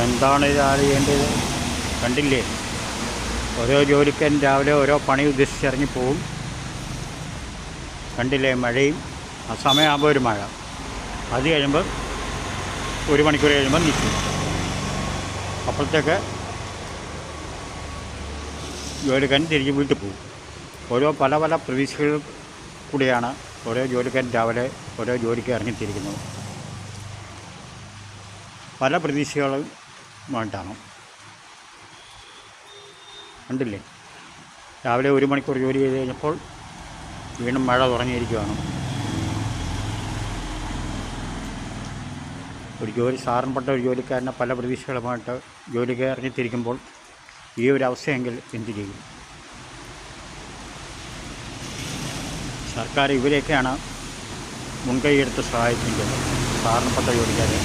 എന്താണ് ഇത് അറിയേണ്ടത്? കണ്ടില്ലേ, ഓരോ ജോലിക്കാരൻ രാവിലെ ഓരോ പണി ഉദ്ദേശിച്ചിറങ്ങി പോവും. കണ്ടില്ലേ, മഴയും ആ സമയമാകുമ്പോൾ ഒരു മഴ, അത് കഴിയുമ്പോൾ 1 മണിക്കൂർ കഴിയുമ്പോൾ നിൽക്കും. അപ്പോഴത്തേക്ക് ജോലിക്കാരൻ തിരിച്ച് വീട്ടിൽ പോകും. പല പല പ്രതീക്ഷകൾ കൂടിയാണ് ഓരോ ജോലിക്കാരൻ രാവിലെ ഓരോ ജോലിക്ക് ഇറങ്ങിത്തിരിക്കുന്നത്. പല പ്രതീക്ഷകളും വേണ്ടാണ്. കണ്ടില്ലേ, രാവിലെ 1 മണിക്കൂർ ജോലി ചെയ്ത് കഴിഞ്ഞപ്പോൾ വീണ്ടും മഴ തുടങ്ങിയിരിക്കുകയാണ്. സാധാരണപ്പെട്ട ഒരു ജോലിക്കാരനെ പല പ്രതീക്ഷകളുമായിട്ട് ജോലിക്ക് ഇറങ്ങിത്തിരിക്കുമ്പോൾ ഈ ഒരു അവസ്ഥയെങ്കിൽ എന്തു ചെയ്യും? സർക്കാർ ഇവരെയൊക്കെയാണ് മുൻകൈയെടുത്ത് സഹായിക്കേണ്ടത്. സാധാരണപ്പെട്ട ജോലിക്കാരെ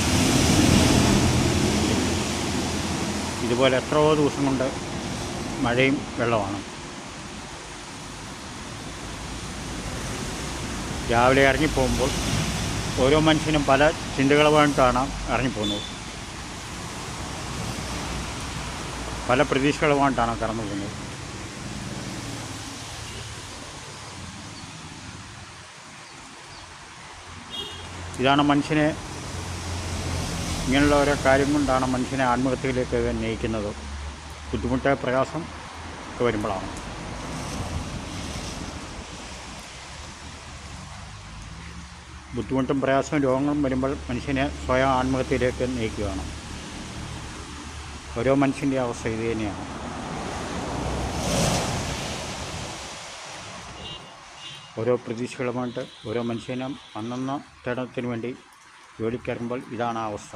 ഇതുപോലെ എത്രയോ ദിവസം കൊണ്ട് മഴയും വെള്ളമാണ്. രാവിലെ ഇറങ്ങിപ്പോകുമ്പോൾ ഓരോ മനുഷ്യനും പല ചിന്തകളുമായിട്ടാണ് ഇറങ്ങിപ്പോകുന്നത്. പല പ്രതീക്ഷകളുമായിട്ടാണ് കടന്നു പോകുന്നത്. ഇതാണ് മനുഷ്യനെ, ഇങ്ങനെയുള്ള ഓരോ കാര്യം കൊണ്ടാണ് മനുഷ്യനെ ആത്മഹത്യയിലേക്ക് നയിക്കുന്നത്. ബുദ്ധിമുട്ട്, പ്രയാസം ഒക്കെ വരുമ്പോഴാണ്. ബുദ്ധിമുട്ടും പ്രയാസവും രോഗങ്ങളും വരുമ്പോൾ മനുഷ്യനെ സ്വയം ആത്മഹത്യയിലേക്ക് നയിക്കുകയാണ്. ഓരോ മനുഷ്യൻ്റെ അവസ്ഥ ഇത് തന്നെയാണ്. ഓരോ പ്രതീക്ഷകളുമായിട്ട് ഓരോ മനുഷ്യനും അന്നന്ന തേടത്തിന് വേണ്ടി ജോലിക്കിറങ്ങുമ്പോൾ ഇതാണ് ആ അവസ്ഥ.